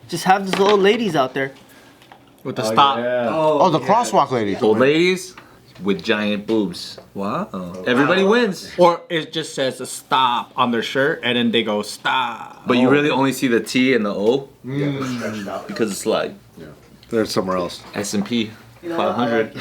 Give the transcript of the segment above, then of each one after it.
Just have these old ladies out there. With the stop. Yeah. Oh, the crosswalk lady. Old ladies with giant boobs. Wow. Everybody wins. Or it just says a stop on their shirt and then they go stop. But you really only see the T and the O Yeah, they're stretched out. because it's like They're somewhere else. S&P 500.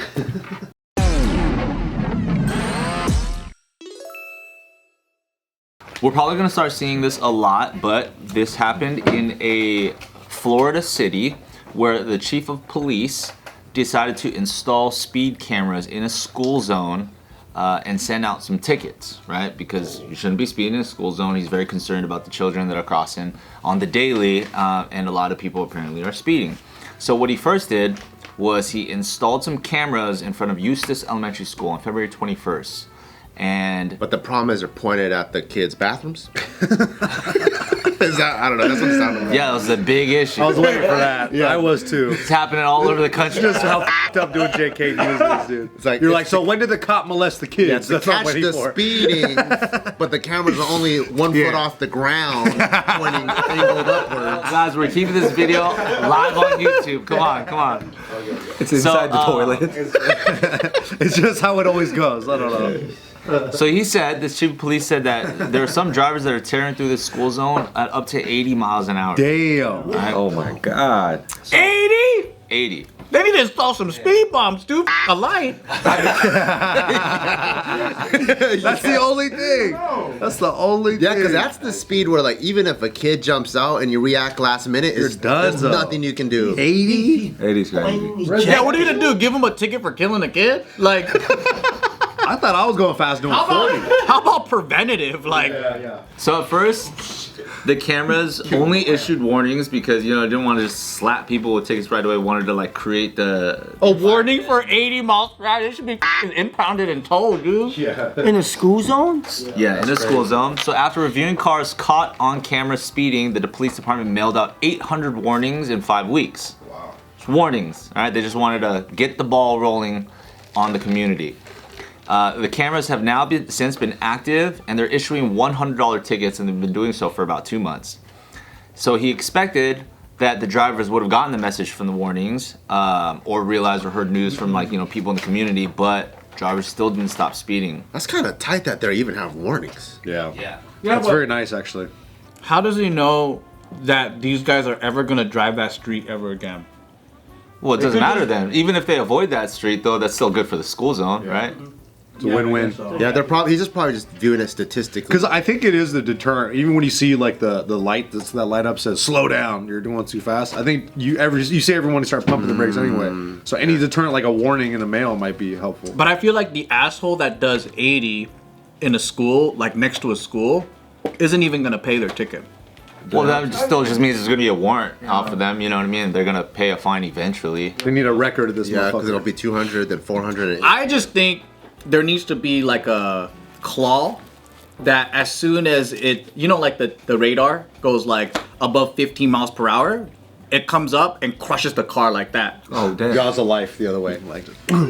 We're probably gonna start seeing this a lot, but this happened in a Florida city where the chief of police decided to install speed cameras in a school zone and send out some tickets, right? Because you shouldn't be speeding in a school zone. He's very concerned about the children that are crossing on the daily, and a lot of people apparently are speeding. So what he first did was he installed some cameras in front of Eustis Elementary School on February 21st. And But the problem is they're pointed at the kids' bathrooms. Is that, I don't know, that's what it sounded like. yeah, that was a big issue. I was waiting for that. Yeah, I was too. It's happening all over the country. Just how f***ed up doing JK News is, dude. It's like, You're it's like, so when did the cop molest the kids? Yeah, to That's what I'm catch waiting the for. speeding, but the cameras are only 1 foot off the ground, pointing angled upwards. Guys, we're keeping this video live on YouTube. Come on, come on. It's inside the toilet. It's just how it always goes. I don't know. So he said, this chief of police said that there are some drivers that are tearing through the school zone at up to 80 miles an hour. Damn. Oh my god. 80? 80. They need to install some speed bumps, dude. A light. That's the only thing. That's the only thing. Yeah, because that's the speed where, like, even if a kid jumps out and you react last minute, there's done. nothing you can do. 80? 80's crazy. Yeah, what are you gonna do? Give him a ticket for killing a kid? Like, I thought I was going fast doing 40. how about preventative? Like, So at first, the cameras only issued warnings because, you know, they didn't want to just slap people with tickets right away. Wanted to, like, create the... a warning for 80 miles per hour. They should be f***ing impounded and towed, dude. Yeah. In a school zone? Yeah, in the school zone. So after reviewing cars caught on camera speeding, the police department mailed out 800 warnings in 5 weeks. Wow. It's warnings, all right? They just wanted to get the ball rolling on the community. The cameras have now since been active, and they're issuing $100 tickets, and they've been doing so for about 2 months. So he expected that the drivers would have gotten the message from the warnings, or realized or heard news from, like, you know, people in the community, but drivers still didn't stop speeding. That's kind of tight that they even have warnings. Yeah. Yeah. That's very nice, actually. How does he know that these guys are ever gonna drive that street ever again? Well, it doesn't matter then. Even if they avoid that street, though, that's still good for the school zone, right? It's a win-win. Yeah, he's probably just viewing it statistically. Because I think it is the deterrent. Even when you see like the light that light up says slow down, you're doing too fast. I think you see everyone start pumping the brakes anyway. So any deterrent, like a warning in the mail, might be helpful. But I feel like the asshole that does 80 in a school, like next to a school, isn't even gonna pay their ticket. Well, that still just means there's gonna be a warrant out for them. You know what I mean? They're gonna pay a fine eventually. They need a record of this. Yeah, because motherfucker. it'll be 200, then 400. I just think there needs to be like a claw that as soon as it, you know, like the radar goes like above 15 miles per hour, it comes up and crushes the car like that. Oh, damn. Jaws of life the other way. Like,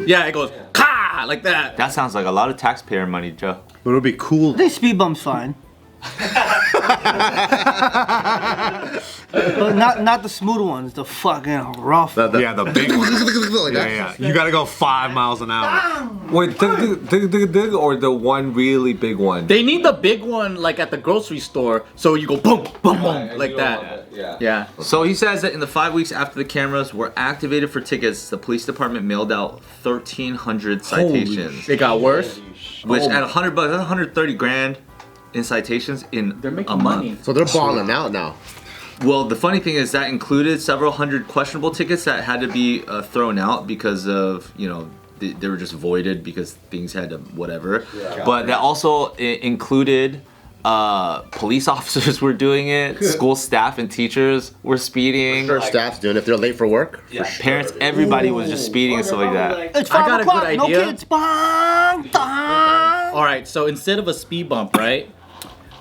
Yeah, it goes ka like that. That sounds like a lot of taxpayer money, Joe. but it'll be cool. I think speed bump's fine. But not the smooth ones, the fucking rough. Yeah, the big one. Like that. Yeah. You gotta go 5 miles an hour. Wait, dig, or the one really big one? They need the big one like at the grocery store, so you go boom, boom, boom, like that. Yeah. So he says that in the 5 weeks after the cameras were activated for tickets, the police department mailed out 1,300 citations, It got worse. which at $100, that's 130 grand in citations in They're making a month. money. So they're balling out now. Well, the funny thing is that included several hundred questionable tickets that had to be thrown out because of, you know, they were just voided because things had to whatever. Yeah. But that also included police officers were doing it, school staff and teachers were speeding. Sure, staff's doing it if they're late for work. Yeah, parents, everybody was just speeding and stuff like that. It's I 5 got a o'clock, good no idea. kids. Bang, bang. All right, so instead of a speed bump, right?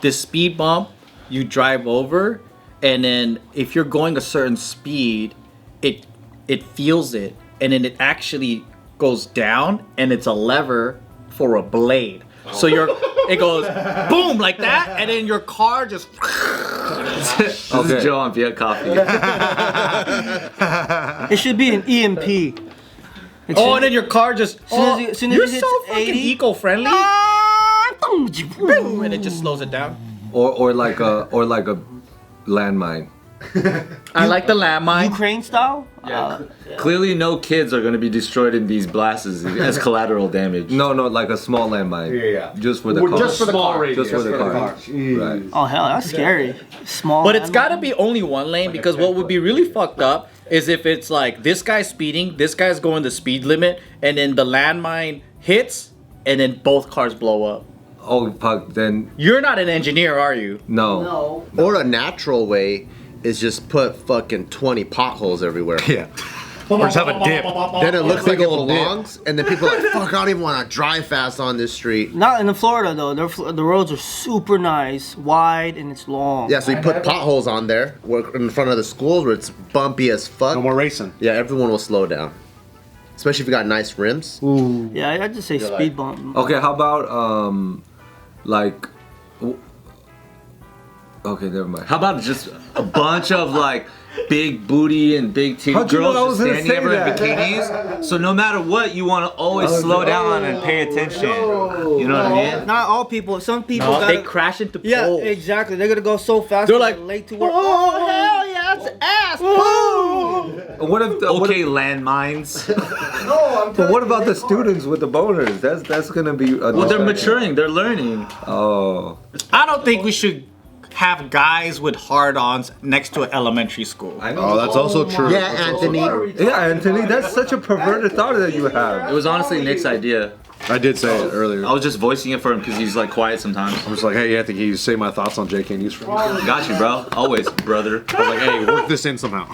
This speed bump, you drive over, and then if you're going a certain speed, it feels it, and then it actually goes down, and it's a lever for a blade. So it goes boom like that, and then your car just. This is Joe on Viet Coffee. It should be an EMP. Oh, and then your car just. as soon as You're it hits so fucking 80. eco-friendly. And it just slows it down. Or like a landmine. I like the landmine. Ukraine style? Clearly, no kids are going to be destroyed in these blasts as collateral damage. No, like a small landmine. Yeah. Just for the car. Just for the car. Just for the car. Right. Oh, hell, that's scary. Small. But it's got to be only one lane because what would be really fucked up is if it's like this guy's speeding, this guy's going the speed limit, and then the landmine hits, and then both cars blow up. Oh, fuck, then You're not an engineer, are you? no. Or a natural way is just put fucking 20 potholes everywhere. Yeah. Or just have a dip. Then it looks like it belongs, and then people are like, fuck, I don't even want to drive fast on this street. Not in Florida, though. The roads are super nice, wide, and it's long. Yeah, so you put potholes on there in front of the schools where it's bumpy as fuck. No more racing. Yeah, everyone will slow down. Especially if you got nice rims. Yeah, I'd just say speed bump. Okay, how about like okay, never mind. How about just a bunch of like big booty and big titty How'd you know I girls was just gonna standing say everywhere in that? bikinis? So no matter what, you want to always slow down and pay attention. You know what I mean? Not all people. Some people No, gotta, they crash into poles. Yeah, exactly. They're gonna go so fast. They're like, late to work. Oh, hell yeah, it's ass. Boom. What if Okay, landmines. but what about the students with the boners? That's gonna be a Well, they're distraction. maturing. They're learning. Oh. I don't think we should have guys with hard-ons next to an elementary school. I know. Oh, that's also true. Yeah, Anthony. Yeah, Anthony, that's such a perverted thought that you have. It was honestly Nick's idea. I did say it earlier. I was just voicing it for him because he's like quiet sometimes. I was like, hey, Anthony, can you say my thoughts on JKNews for me? Got you, bro. Always, brother. I was like, hey, work this in somehow.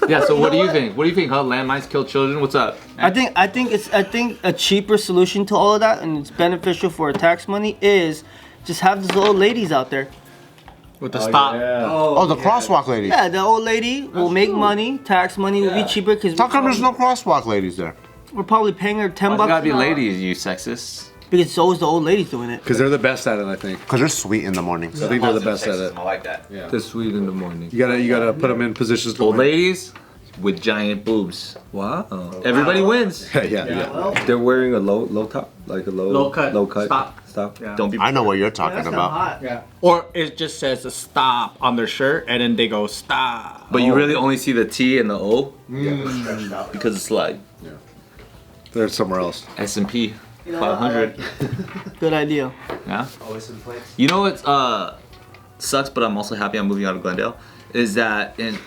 Yeah. So what do you think? What do you think? How landmines kill children? What's up? I think a cheaper solution to all of that, and it's beneficial for tax money, is just have those old ladies out there. With the stop. Oh, the crosswalk lady. Yeah, the old lady will make money. Tax money will be cheaper because How come there's no crosswalk ladies there? we're probably paying her $10 Why's it gotta be an hour. ladies, you sexist? Because it's always the old ladies doing it. Because they're the best at it, I think. Because they're sweet in the mornings. I think they're the best at it. I like that. They're sweet in the morning. You gotta put them in positions to Old win. ladies with giant boobs. Wow. Everybody wins. Yeah. They're wearing a low top, like a low cut. Stop. Yeah. Don't be. I know what you're talking That's not about. hot. Yeah. Or it just says a stop on their shirt, and then they go stop. But you really only see the T and the O because it's like They're somewhere else. S&P 500. Good idea. Yeah. You know what sucks, but I'm also happy I'm moving out of Glendale, is that in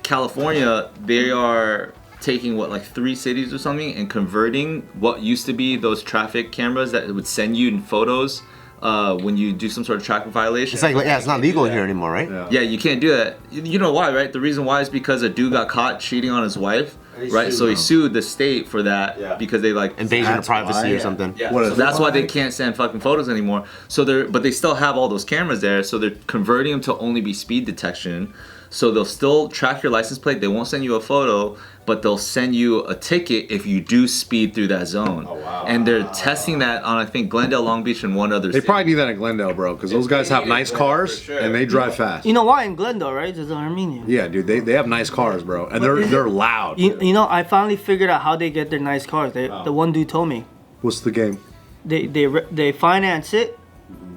California they are taking like 3 cities or something and converting what used to be those traffic cameras that would send you in photos when you do some sort of traffic violation. It's like, yeah, it's not legal here anymore, right? Yeah, you can't do that. You know why, right? The reason why is because a dude got caught cheating on his wife, right? So he sued the state for that because they like Invasion of privacy or something. Yeah, What so is that's it? why they can't send fucking photos anymore. So but they still have all those cameras there. So they're converting them to only be speed detection. So they'll still track your license plate. They won't send you a photo, but they'll send you a ticket if you do speed through that zone. Oh, wow. And they're testing that on, I think, Glendale, Long Beach, and one other They city. probably need that in Glendale, bro, because those guys have nice cars and they drive fast. You know why in Glendale, right? It's Armenia. Yeah, dude, they have nice cars, bro, and they're loud. You know, I finally figured out how they get their nice cars. The one dude told me. What's the game? They finance it,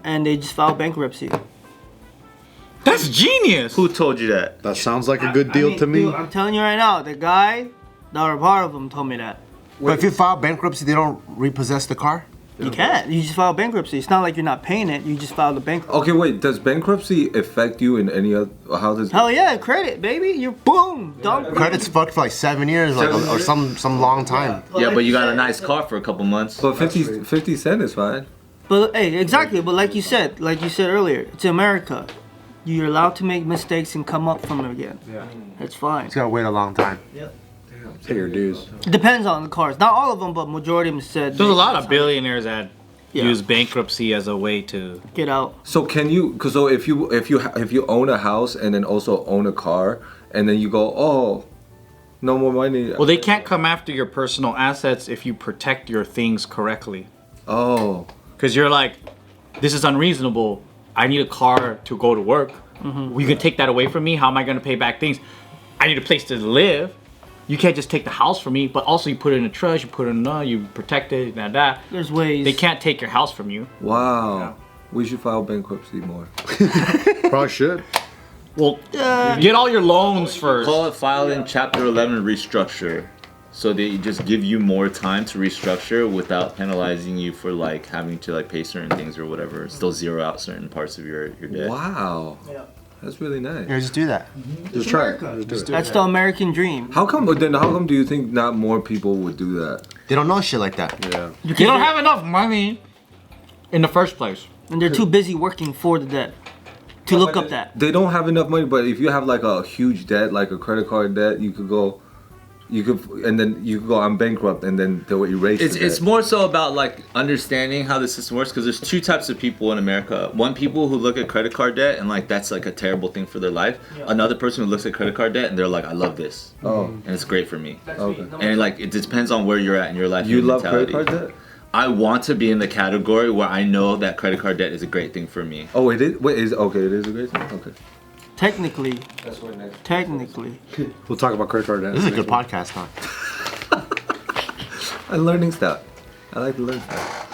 and they just file bankruptcy. That's genius. Who told you that? That sounds like a good deal to me. Dude, I'm telling you right now, the guy that were part of them told me that. But if you file bankruptcy, they don't repossess the car? You can't. You just file bankruptcy. It's not like you're not paying it. You just file the bankruptcy. Okay, wait. Does bankruptcy affect you in any other? How does? Hell yeah, credit, baby. You're boom, done. Credit's fucked for like 7 years, like, or some long time. Yeah, but you got a nice car for a couple months. But 50 cent is fine. But hey, exactly. But like you said earlier, it's America. You're allowed to make mistakes and come up from it again. Yeah, it's fine. It's gotta wait a long time. Pay your dues. It depends on the cars. Not all of them, but majority of them said. There's a lot of billionaires that Yeah. use bankruptcy as a way to. Get out. So can you? Cause so if you own a house and then also own a car and then you go, oh, no more money. Well, they can't come after your personal assets if you protect your things correctly. Oh. Because you're like, this is unreasonable. I need a car to go to work. You can take that away from me. How am I going to pay back things? I need a place to live. You can't just take the house from me, but also you put it in a trust, you put it in you protect it, that. There's ways. They can't take your house from you. Wow. We should file bankruptcy more. Probably should. Well, get all your loans first. Call it filing Chapter 11 restructure. So they just give you more time to restructure without penalizing you for like having to like pay certain things or whatever. Still zero out certain parts of your debt. Wow. Yeah. That's really nice. Yeah, just do that. Just try it. Just do it. That's the American dream. How come do you think not more people would do that? They don't know shit like that. Yeah. You don't have enough money in the first place. And they're too busy working for the debt to look up that. They don't have enough money, but if you have like a huge debt, like a credit card debt, you could go, I'm bankrupt, and then they'll erase It's the it's debt. more so about like understanding how the system works because there's two types of people in America. One, people who look at credit card debt and like that's like a terrible thing for their life. Yeah. Another person who looks at credit card debt and they're like, I love this. Oh. And it's great for me. Okay. And like it depends on where you're at in your life. You and love mentality. credit card debt? I want to be in the category where I know that credit card debt is a great thing for me. Oh, it is. Wait, it is a great thing. Okay. Technically. That's what next. Technically. We'll talk about credit card debt. This is a good podcast, huh? I'm learning stuff. I like to learn stuff.